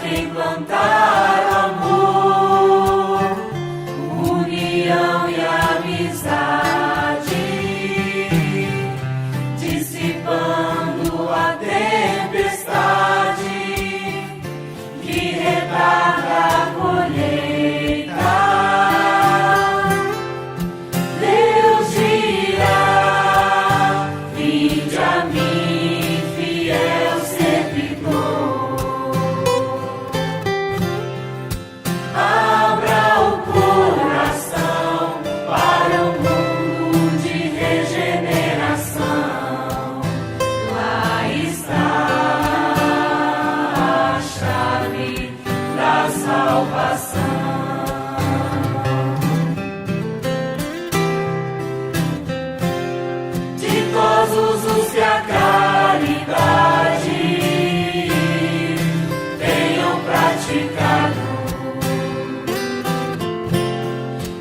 quem plantar o amor, união e amizade, dissipando a tempestade que retarda a colheita. Deus dirá: vinde a mim, fiel servidor. Abra o coração para o mundo de regeneração. Lá está a chave da salvação. Ditosos os que a caridade tenham praticado,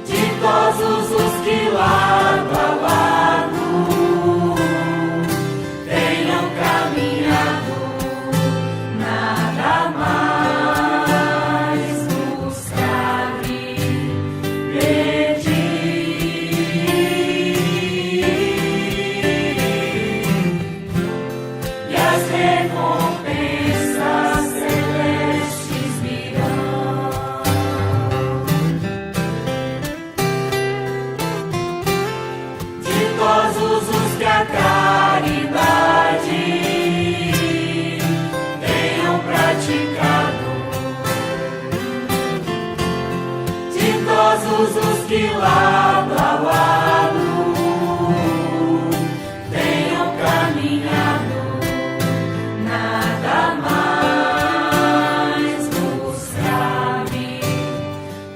ditosos os que lado a lado tenham caminhado, nada mais buscar-me, e as recompensas celestes virão. Ditosos os que a caridade tenham praticado, ditosos os que lado a lado tenham caminhado, nada mais buscar-me,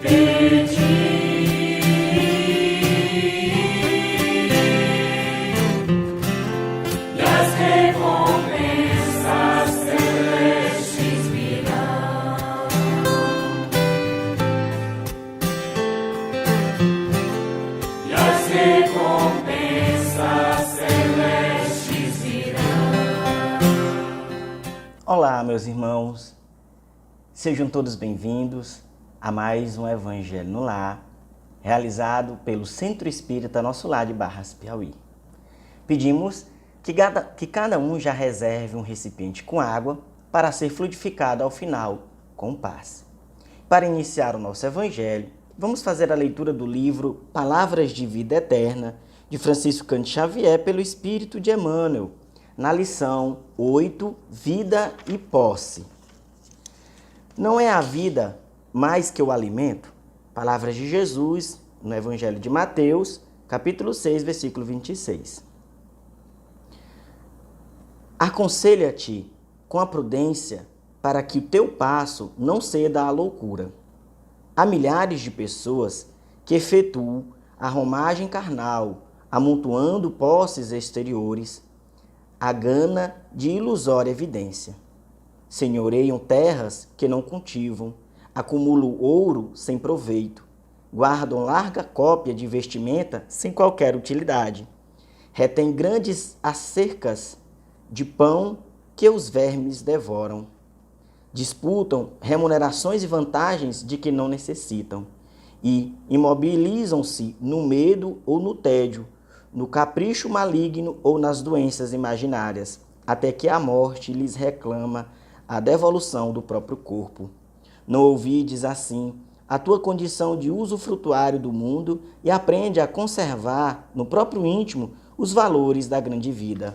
pedir. E as recompensas celestes virão. E as recompensas celestes virão. Olá, meus irmãos, sejam todos bem-vindos a mais um Evangelho no Lar, realizado pelo Centro Espírita Nosso Lar de Barras, Piauí. Pedimos que cada um já reserve um recipiente com água para ser fluidificado ao final com paz. Para iniciar o nosso Evangelho, vamos fazer a leitura do livro Palavras de Vida Eterna, de Francisco Cândido Xavier, pelo Espírito de Emmanuel, na lição 8, Vida e Posse. Não é a vida mais que o alimento? Palavras de Jesus no Evangelho de Mateus, capítulo 6, versículo 26. Aconselha-te com a prudência para que o teu passo não ceda à loucura. Há milhares de pessoas que efetuam a romagem carnal, amontoando posses exteriores, a gana de ilusória evidência. Senhoreiam terras que não cultivam, acumulam ouro sem proveito, guardam larga cópia de vestimenta sem qualquer utilidade, retêm grandes acercas de pão que os vermes devoram, disputam remunerações e vantagens de que não necessitam e imobilizam-se no medo ou no tédio, no capricho maligno ou nas doenças imaginárias, até que a morte lhes reclama a devolução do próprio corpo. Não ouvides assim a tua condição de usufrutuário do mundo e aprende a conservar no próprio íntimo os valores da grande vida.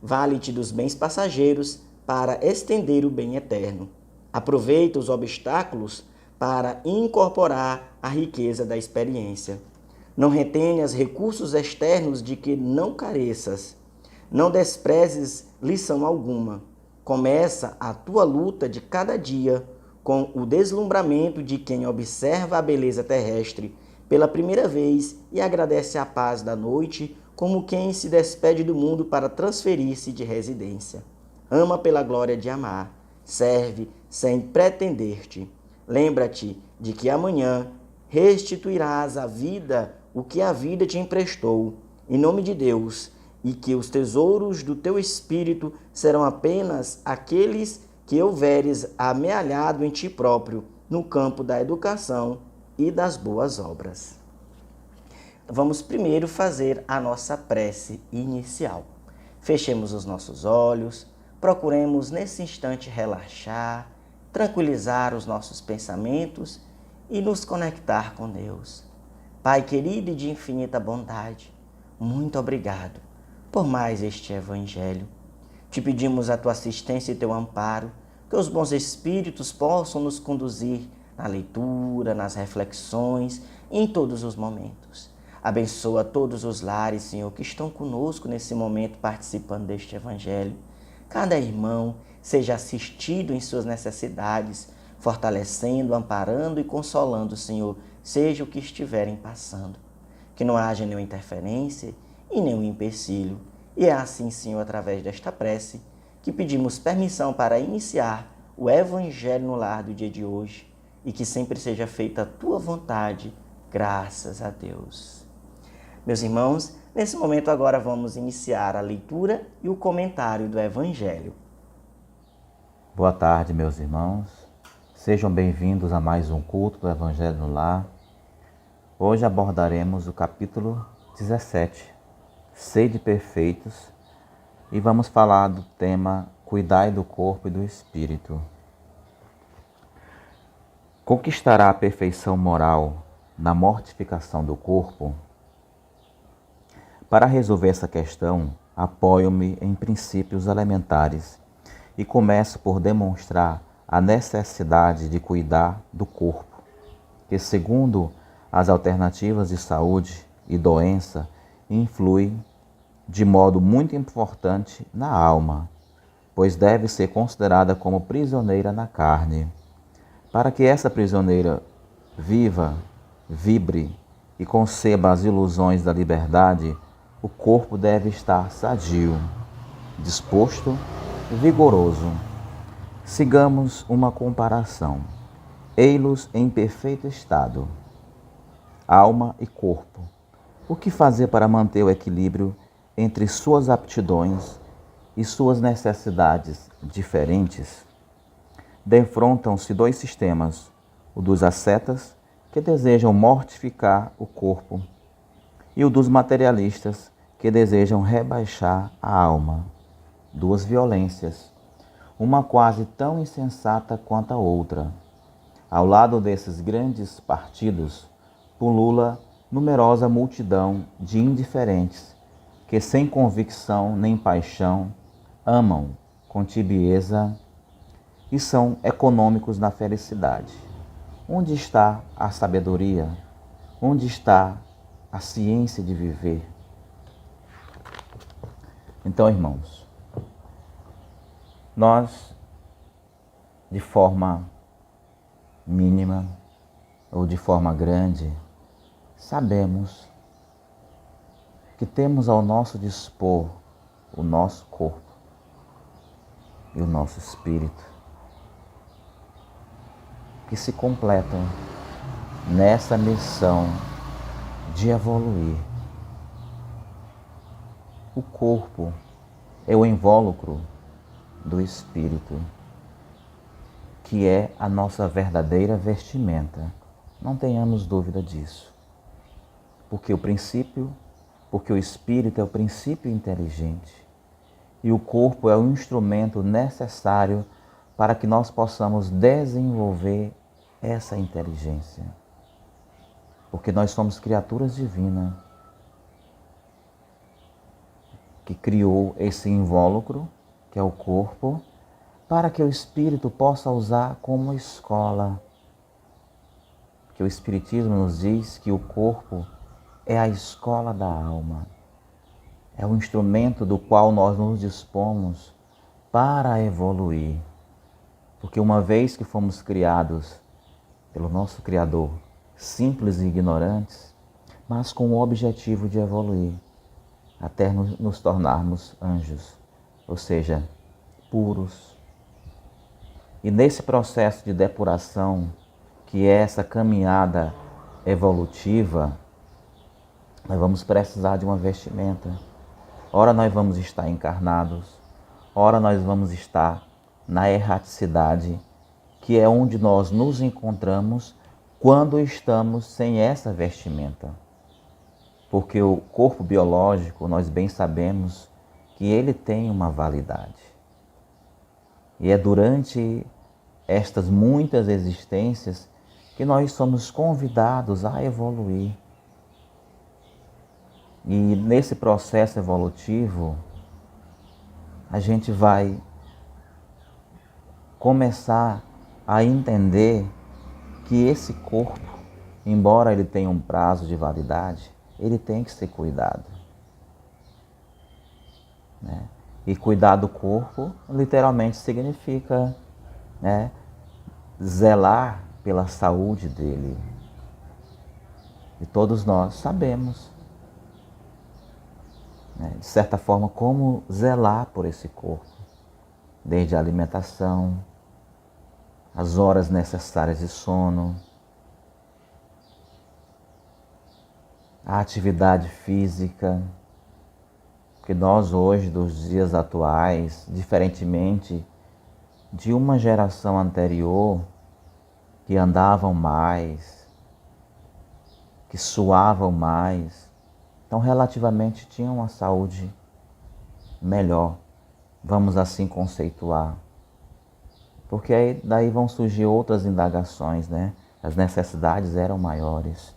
Vale-te dos bens passageiros para estender o bem eterno. Aproveita os obstáculos para incorporar a riqueza da experiência. Não retenhas recursos externos de que não careças. Não desprezes lição alguma. Começa a tua luta de cada dia com o deslumbramento de quem observa a beleza terrestre pela primeira vez e agradece a paz da noite como quem se despede do mundo para transferir-se de residência. Ama pela glória de amar. Serve sem pretender-te. Lembra-te de que amanhã restituirás à vida o que a vida te emprestou, em nome de Deus, e que os tesouros do teu espírito serão apenas aqueles que houveres amealhado em ti próprio no campo da educação e das boas obras. Vamos primeiro fazer a nossa prece inicial. Fechemos os nossos olhos, procuremos nesse instante relaxar, tranquilizar os nossos pensamentos e nos conectar com Deus. Pai querido e de infinita bondade, muito obrigado por mais este Evangelho. Te pedimos a tua assistência e teu amparo, que os bons espíritos possam nos conduzir na leitura, nas reflexões, em todos os momentos. Abençoa todos os lares, Senhor, que estão conosco nesse momento participando deste Evangelho. Cada irmão seja assistido em suas necessidades, fortalecendo, amparando e consolando, Senhor, seja o que estiverem passando. Que não haja nenhuma interferência e nenhum empecilho. E é assim, Senhor, através desta prece, que pedimos permissão para iniciar o Evangelho no lar do dia de hoje e que sempre seja feita a tua vontade, graças a Deus. Meus irmãos, nesse momento agora vamos iniciar a leitura e o comentário do Evangelho. Boa tarde, meus irmãos. Sejam bem-vindos a mais um culto do Evangelho no Lar. Hoje abordaremos o capítulo 17, Sede perfeitos, e vamos falar do tema Cuidai do corpo e do espírito. Conquistará a perfeição moral na mortificação do corpo? Para resolver essa questão, apoio-me em princípios elementares e começo por demonstrar a necessidade de cuidar do corpo, que, segundo as alternativas de saúde e doença, influi de modo muito importante na alma, pois deve ser considerada como prisioneira na carne. Para que essa prisioneira viva, vibre e conceba as ilusões da liberdade, o corpo deve estar sadio, disposto e vigoroso. Sigamos uma comparação. Ei-los em perfeito estado, alma e corpo. O que fazer para manter o equilíbrio entre suas aptidões e suas necessidades diferentes? Defrontam-se dois sistemas, o dos ascetas, que desejam mortificar o corpo, e o dos materialistas, que desejam rebaixar a alma. Duas violências, uma quase tão insensata quanto a outra. Ao lado desses grandes partidos, pulula numerosa multidão de indiferentes, que sem convicção nem paixão, amam com tibieza e são econômicos na felicidade. Onde está a sabedoria? Onde está a ciência de viver? Então, irmãos, nós, de forma mínima ou de forma grande, sabemos que temos ao nosso dispor o nosso corpo e o nosso espírito, que se completam nessa missão de evoluir. O corpo é o invólucro do espírito, que é a nossa verdadeira vestimenta. Não tenhamos dúvida disso. Porque o espírito é o princípio inteligente e o corpo é o instrumento necessário para que nós possamos desenvolver essa inteligência. Porque nós somos criaturas divinas que criou esse invólucro, que é o corpo, para que o espírito possa usar como escola. Que o Espiritismo nos diz que o corpo é a escola da alma, é o instrumento do qual nós nos dispomos para evoluir. Porque uma vez que fomos criados pelo nosso Criador, simples e ignorantes, mas com o objetivo de evoluir, até nos tornarmos anjos, ou seja, puros. E nesse processo de depuração, que é essa caminhada evolutiva, nós vamos precisar de uma vestimenta. Ora nós vamos estar encarnados, ora nós vamos estar na erraticidade, que é onde nós nos encontramos quando estamos sem essa vestimenta. Porque o corpo biológico, nós bem sabemos que ele tem uma validade. E é durante estas muitas existências que nós somos convidados a evoluir. E nesse processo evolutivo, a gente vai começar a entender que esse corpo, embora ele tenha um prazo de validade, ele tem que ser cuidado. Né? E cuidar do corpo literalmente significa, né, zelar pela saúde dele. E todos nós sabemos, né, de certa forma, como zelar por esse corpo. Desde a alimentação, as horas necessárias de sono, a atividade física, que nós hoje, dos dias atuais, diferentemente de uma geração anterior, que andavam mais, que suavam mais, então relativamente tinham uma saúde melhor, vamos assim conceituar. Porque aí, daí vão surgir outras indagações, né? As necessidades eram maiores.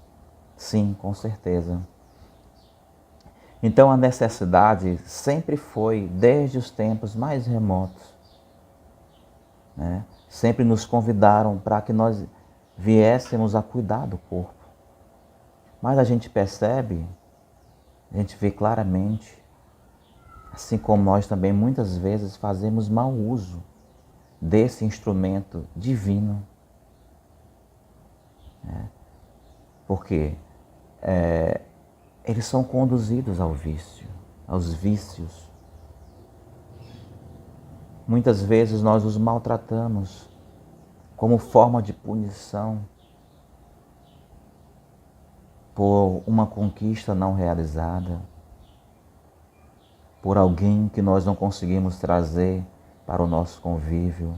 Sim, com certeza. Então a necessidade sempre foi, desde os tempos mais remotos, né? Sempre nos convidaram para que nós viéssemos a cuidar do corpo. Mas a gente percebe, a gente vê claramente, assim como nós também muitas vezes fazemos mau uso desse instrumento divino. Né? Porque eles são conduzidos ao vício, aos vícios. Muitas vezes nós os maltratamos como forma de punição por uma conquista não realizada, por alguém que nós não conseguimos trazer para o nosso convívio.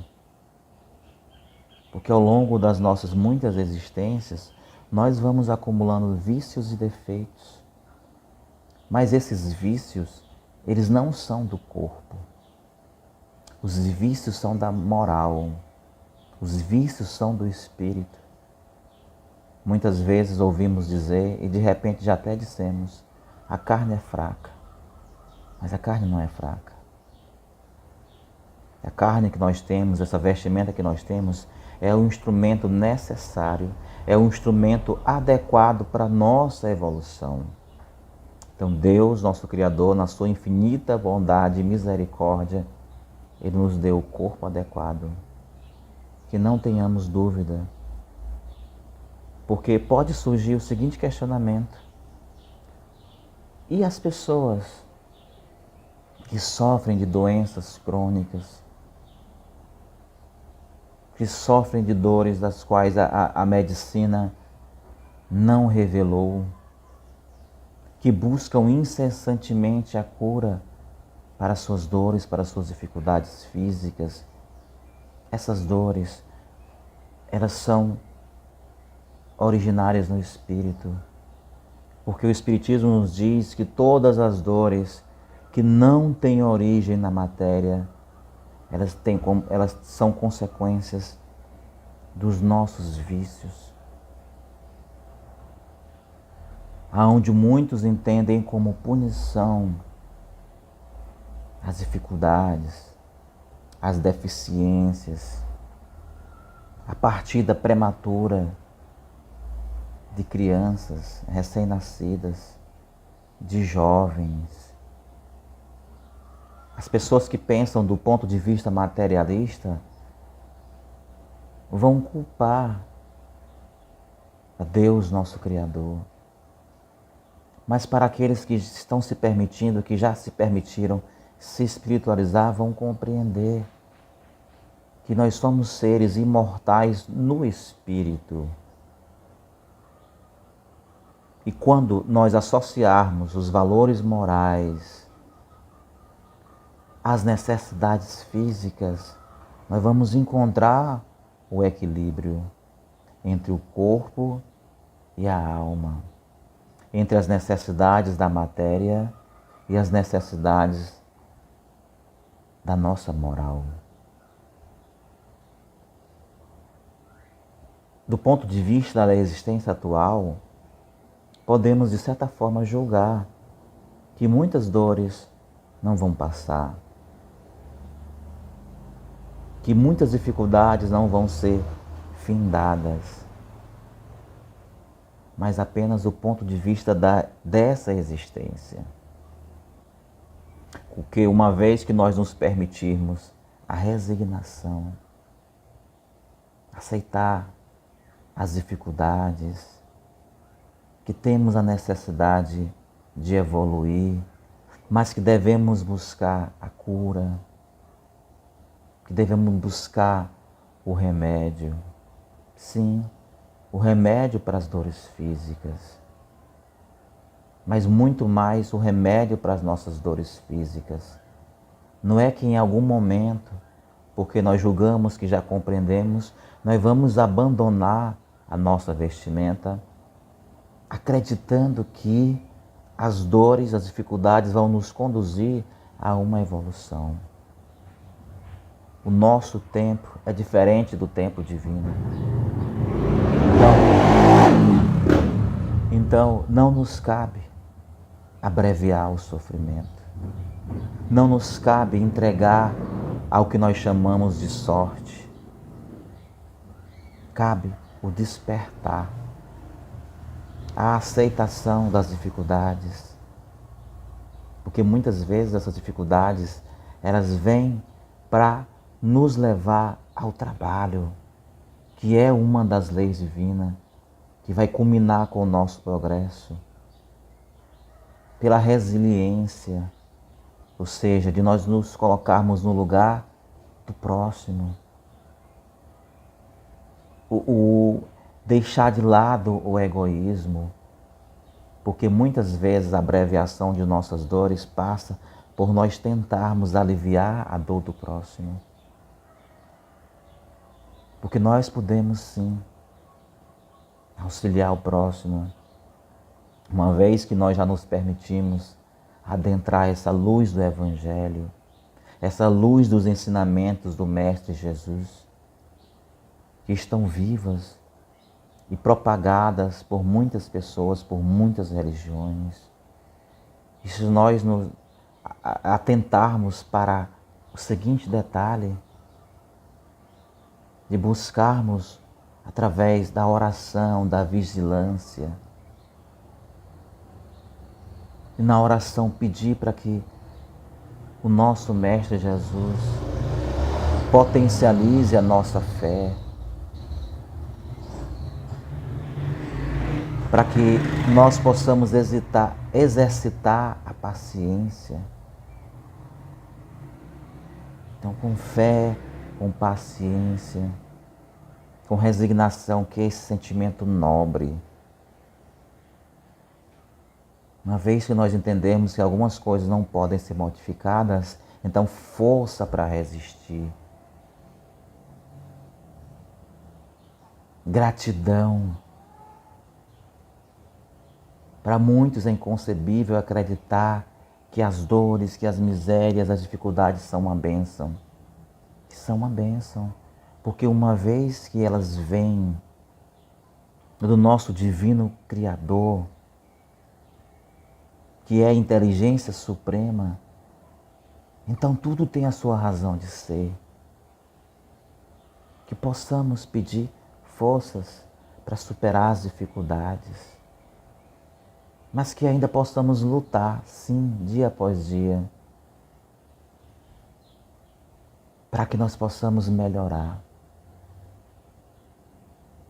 Porque ao longo das nossas muitas existências, nós vamos acumulando vícios e defeitos. Mas esses vícios, eles não são do corpo. Os vícios são da moral. Os vícios são do espírito. Muitas vezes ouvimos dizer, e de repente já até dissemos, a carne é fraca. Mas a carne não é fraca. A carne que nós temos, essa vestimenta que nós temos, é um instrumento necessário, é um instrumento adequado para a nossa evolução. Então Deus, nosso Criador, na sua infinita bondade e misericórdia, Ele nos deu o corpo adequado. Que não tenhamos dúvida. Porque pode surgir o seguinte questionamento. E as pessoas que sofrem de doenças crônicas, que sofrem de dores das quais a medicina não revelou, que buscam incessantemente a cura para suas dores, para suas dificuldades físicas. Essas dores, elas são originárias no Espírito, porque o Espiritismo nos diz que todas as dores que não têm origem na matéria, elas são consequências dos nossos vícios, aonde muitos entendem como punição as dificuldades, as deficiências, a partida prematura de crianças recém-nascidas, de jovens. As pessoas que pensam do ponto de vista materialista vão culpar a Deus, nosso Criador. Mas para aqueles que estão se permitindo, que já se permitiram se espiritualizar, vão compreender que nós somos seres imortais no Espírito. E quando nós associarmos os valores morais às necessidades físicas, nós vamos encontrar o equilíbrio entre o corpo e a alma, entre as necessidades da matéria e as necessidades da nossa moral. Do ponto de vista da existência atual, podemos de certa forma julgar que muitas dores não vão passar, que muitas dificuldades não vão ser findadas, mas apenas do ponto de vista dessa existência. Porque uma vez que nós nos permitirmos a resignação, aceitar as dificuldades, que temos a necessidade de evoluir, mas que devemos buscar a cura, que devemos buscar o remédio. Sim, o remédio para as dores físicas, mas muito mais o remédio para as nossas dores físicas. Não é que em algum momento, porque nós julgamos que já compreendemos, nós vamos abandonar a nossa vestimenta, acreditando que as dores, as dificuldades vão nos conduzir a uma evolução. O nosso tempo é diferente do tempo divino. Então não nos cabe abreviar o sofrimento. Não nos cabe entregar ao que nós chamamos de sorte. Cabe o despertar, a aceitação das dificuldades. Porque muitas vezes essas dificuldades, elas vêm para nos levar ao trabalho, que é uma das leis divinas, que vai culminar com o nosso progresso. Pela resiliência, ou seja, de nós nos colocarmos no lugar do próximo. Deixar de lado o egoísmo, porque muitas vezes a abreviação de nossas dores passa por nós tentarmos aliviar a dor do próximo. Porque nós podemos sim auxiliar o próximo, uma vez que nós já nos permitimos adentrar essa luz do Evangelho, essa luz dos ensinamentos do Mestre Jesus, que estão vivas e propagadas por muitas pessoas, por muitas religiões. E se nós nos atentarmos para o seguinte detalhe, de buscarmos através da oração, da vigilância, e na oração pedir para que o nosso Mestre Jesus potencialize a nossa fé, para que nós possamos exercitar a paciência. Então, com fé, com paciência, com resignação, que é esse sentimento nobre. Uma vez que nós entendemos que algumas coisas não podem ser modificadas, então força para resistir. Gratidão. Para muitos é inconcebível acreditar que as dores, que as misérias, as dificuldades são uma bênção. São uma bênção, porque uma vez que elas vêm do nosso divino Criador, que é a inteligência suprema, então tudo tem a sua razão de ser. Que possamos pedir forças para superar as dificuldades, mas que ainda possamos lutar, sim, dia após dia, para que nós possamos melhorar.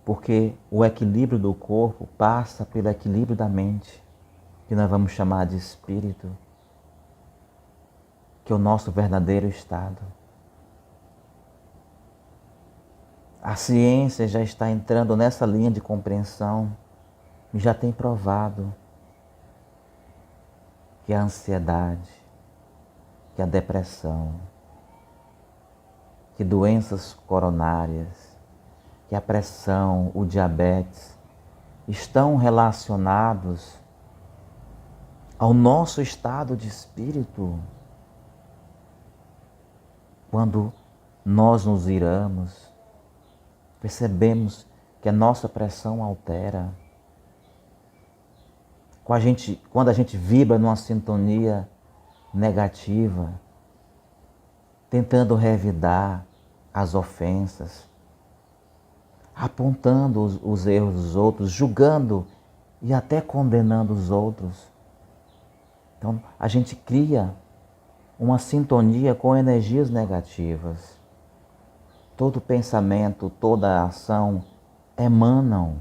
Porque o equilíbrio do corpo passa pelo equilíbrio da mente, que nós vamos chamar de espírito, que é o nosso verdadeiro estado. A ciência já está entrando nessa linha de compreensão e já tem provado que a ansiedade, que a depressão, que doenças coronárias, que a pressão, o diabetes estão relacionados ao nosso estado de espírito. Quando nós nos iramos, percebemos que a nossa pressão altera. Quando a gente vibra numa sintonia negativa, tentando revidar as ofensas, apontando os erros dos outros, julgando e até condenando os outros. Então, a gente cria uma sintonia com energias negativas. Todo pensamento, toda ação emanam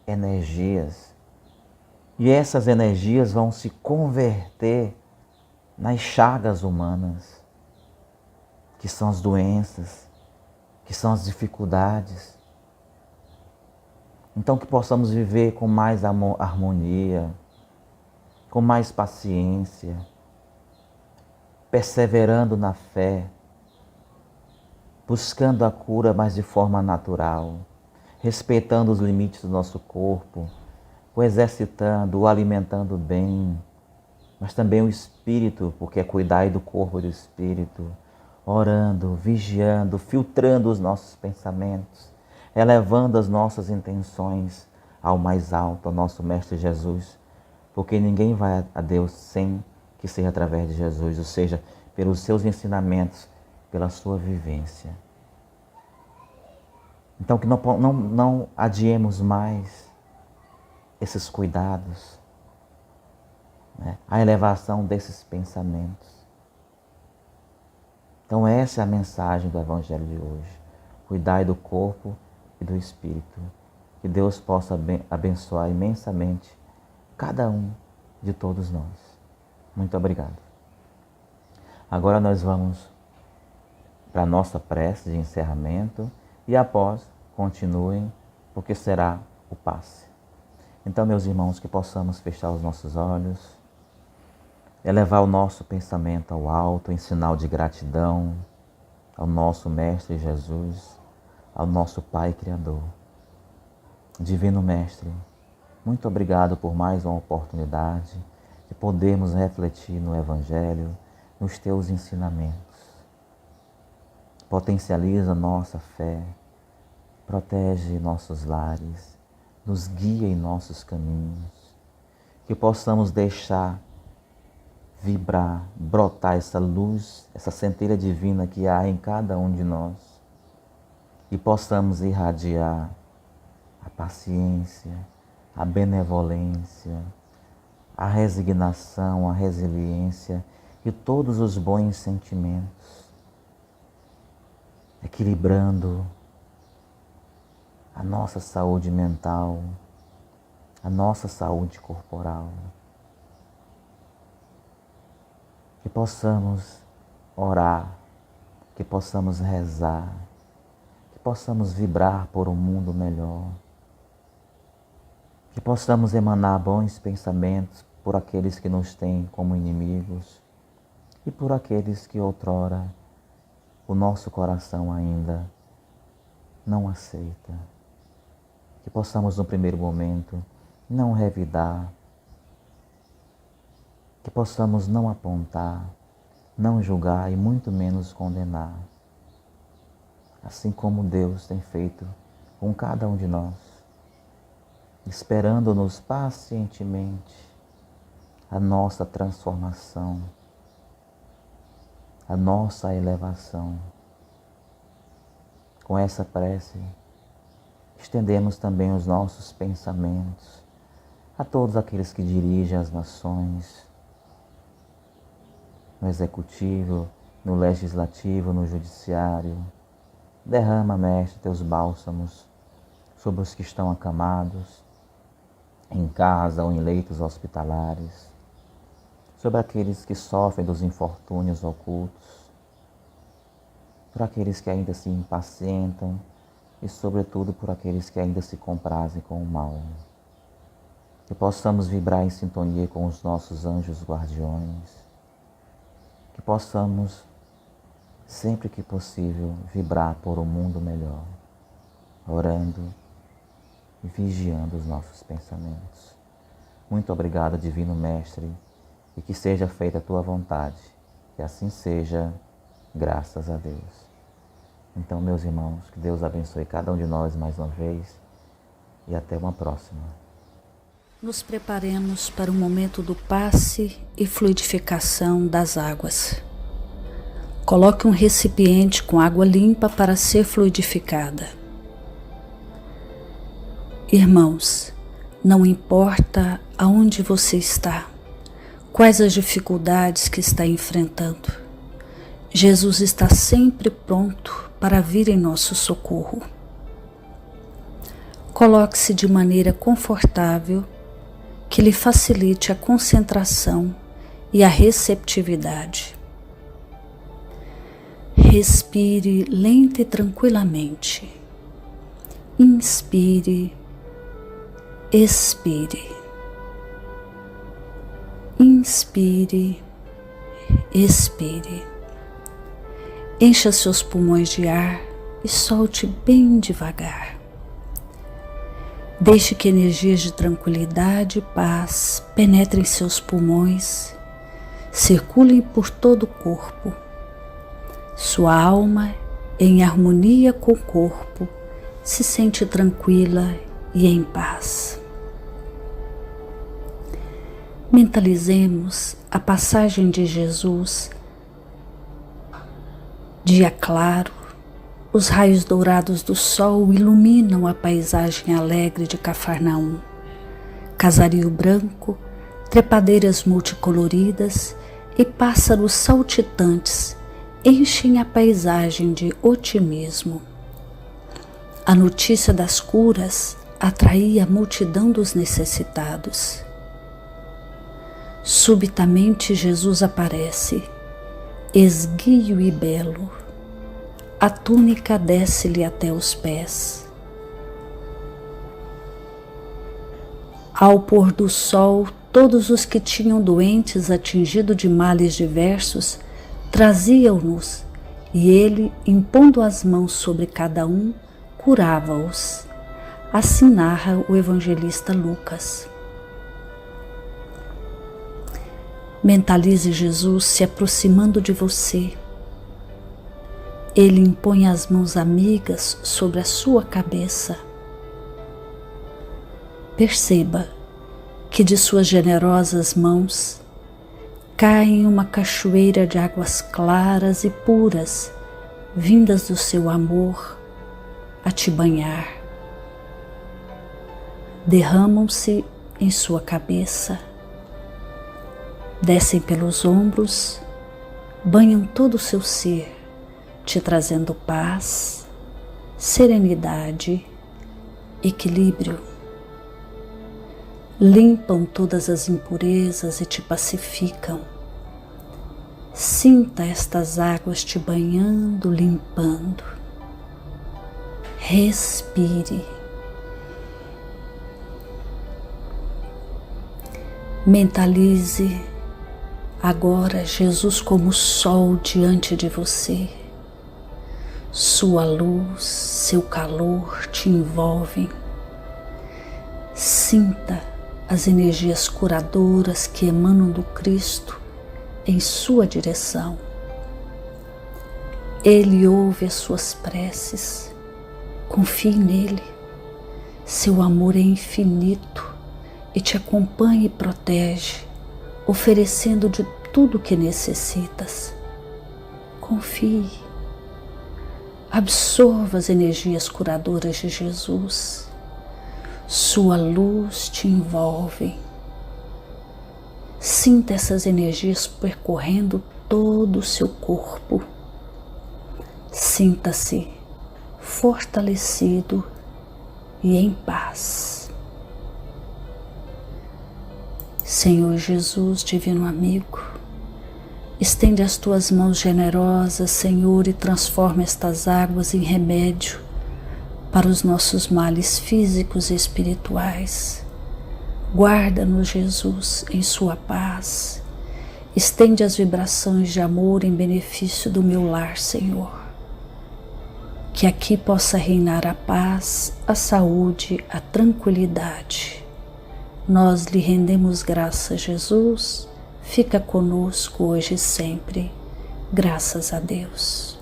energias. E essas energias vão se converter nas chagas humanas, que são as doenças, que são as dificuldades. Então que possamos viver com mais harmonia, com mais paciência, perseverando na fé, buscando a cura, mas de forma natural, respeitando os limites do nosso corpo, o exercitando, o alimentando bem, mas também o espírito, porque é cuidar do corpo e do espírito, orando, vigiando, filtrando os nossos pensamentos, elevando as nossas intenções ao mais alto, ao nosso Mestre Jesus, porque ninguém vai a Deus sem que seja através de Jesus, ou seja, pelos seus ensinamentos, pela sua vivência. Então que não adiemos mais esses cuidados, né? A elevação desses pensamentos. Então essa é a mensagem do Evangelho de hoje. Cuidai do corpo e do espírito. Que Deus possa abençoar imensamente cada um de todos nós. Muito obrigado. Agora nós vamos para a nossa prece de encerramento e após continuem, porque será o passe. Então, meus irmãos, que possamos fechar os nossos olhos, elevar o nosso pensamento ao alto em sinal de gratidão ao nosso Mestre Jesus, ao nosso Pai Criador. Divino Mestre, muito obrigado por mais uma oportunidade de podermos refletir no Evangelho, nos Teus ensinamentos. Potencializa nossa fé, protege nossos lares, nos guia em nossos caminhos, que possamos deixar vibrar, brotar essa luz, essa centelha divina que há em cada um de nós e possamos irradiar a paciência, a benevolência, a resignação, a resiliência e todos os bons sentimentos, equilibrando a nossa saúde mental, a nossa saúde corporal. Que possamos orar, que possamos rezar, que possamos vibrar por um mundo melhor, que possamos emanar bons pensamentos por aqueles que nos têm como inimigos e por aqueles que outrora o nosso coração ainda não aceita. Que possamos no primeiro momento não revidar, que possamos não apontar, não julgar e muito menos condenar, assim como Deus tem feito com cada um de nós, esperando-nos pacientemente a nossa transformação, a nossa elevação. Com essa prece, estendemos também os nossos pensamentos a todos aqueles que dirigem as nações, no executivo, no legislativo, no judiciário. Derrama, Mestre, teus bálsamos sobre os que estão acamados, em casa ou em leitos hospitalares, sobre aqueles que sofrem dos infortúnios ocultos, por aqueles que ainda se impacientam e, sobretudo, por aqueles que ainda se comprazem com o mal. Que possamos vibrar em sintonia com os nossos anjos guardiões, que possamos sempre que possível, vibrar por um mundo melhor, orando e vigiando os nossos pensamentos. Muito obrigado, Divino Mestre, e que seja feita a Tua vontade, que assim seja, graças a Deus. Então, meus irmãos, que Deus abençoe cada um de nós mais uma vez e até uma próxima. Nos preparemos para o momento do passe e fluidificação das águas. Coloque um recipiente com água limpa para ser fluidificada. Irmãos, não importa aonde você está, quais as dificuldades que está enfrentando, Jesus está sempre pronto para vir em nosso socorro. Coloque-se de maneira confortável que lhe facilite a concentração e a receptividade. Respire lenta e tranquilamente. Inspire, expire. Inspire, expire. Encha seus pulmões de ar e solte bem devagar. Deixe que energias de tranquilidade e paz penetrem seus pulmões, circulem por todo o corpo. Sua alma, em harmonia com o corpo, se sente tranquila e em paz. Mentalizemos a passagem de Jesus. Dia claro, os raios dourados do sol iluminam a paisagem alegre de Cafarnaum. Casario branco, trepadeiras multicoloridas e pássaros saltitantes enchem a paisagem de otimismo. A notícia das curas atraía a multidão dos necessitados. Subitamente Jesus aparece, esguio e belo. A túnica desce-lhe até os pés. Ao pôr do sol, todos os que tinham doentes atingidos de males diversos traziam-nos, e ele, impondo as mãos sobre cada um, curava-os. Assim narra o evangelista Lucas. Mentalize Jesus se aproximando de você. Ele impõe as mãos amigas sobre a sua cabeça. Perceba que de suas generosas mãos cai uma cachoeira de águas claras e puras, vindas do seu amor a te banhar. Derramam-se em sua cabeça, descem pelos ombros, banham todo o seu ser, te trazendo paz, serenidade, equilíbrio. Limpam todas as impurezas e te pacificam. Sinta estas águas te banhando, limpando. Respire. Mentalize agora Jesus como sol diante de você. Sua luz, seu calor te envolvem. Sinta as energias curadoras que emanam do Cristo em sua direção. Ele ouve as suas preces. Confie nele. Seu amor é infinito e te acompanha e protege, oferecendo de tudo o que necessitas. Confie. Absorva as energias curadoras de Jesus. Sua luz te envolve. Sinta essas energias percorrendo todo o seu corpo. Sinta-se fortalecido e em paz. Senhor Jesus, divino amigo, estende as tuas mãos generosas, Senhor, e transforma estas águas em remédio para os nossos males físicos e espirituais. Guarda-nos, Jesus, em sua paz Estende as vibrações de amor em benefício do meu lar, Senhor. Que aqui possa reinar a paz, a saúde, a tranquilidade. Nós lhe rendemos graças, Jesus. Fica conosco hoje e sempre. Graças a Deus.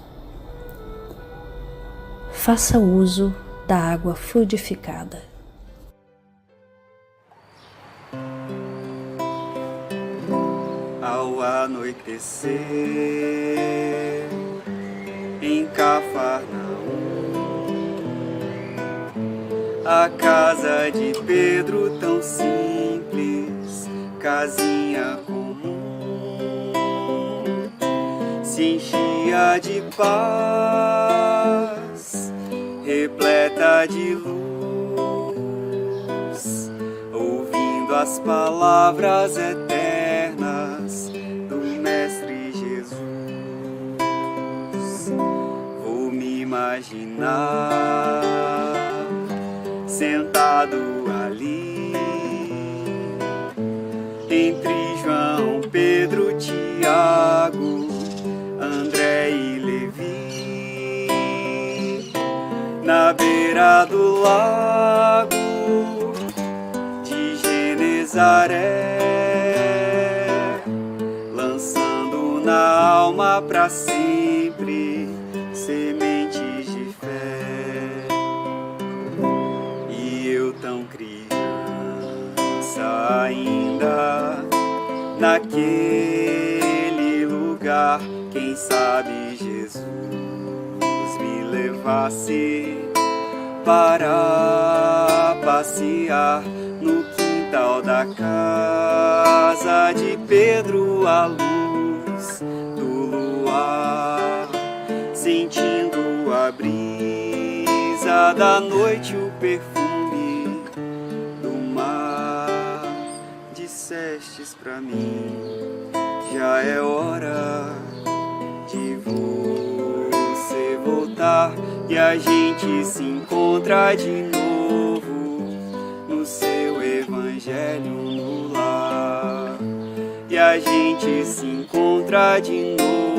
Faça uso da água fluidificada. Ao anoitecer, em Cafarnaum, a casa de Pedro tão simples, casinha comum, se enchia de paz, repleta de luz, ouvindo as palavras eternas do Mestre Jesus. Vou me imaginar sentado ali entre João, Pedro, Tiago, André e Levi, na beira do lago de Genezaré, lançando na alma pra sempre sementes de fé. E eu tão criança ainda, naquele lugar, quem sabe Jesus me levasse para passear no quintal da casa de Pedro, à luz do luar, sentindo a brisa da noite, o perfume do mar. Dissestes pra mim, já é hora de você voltar, e a gente se encontra de novo no seu evangelho no lar. E a gente se encontra de novo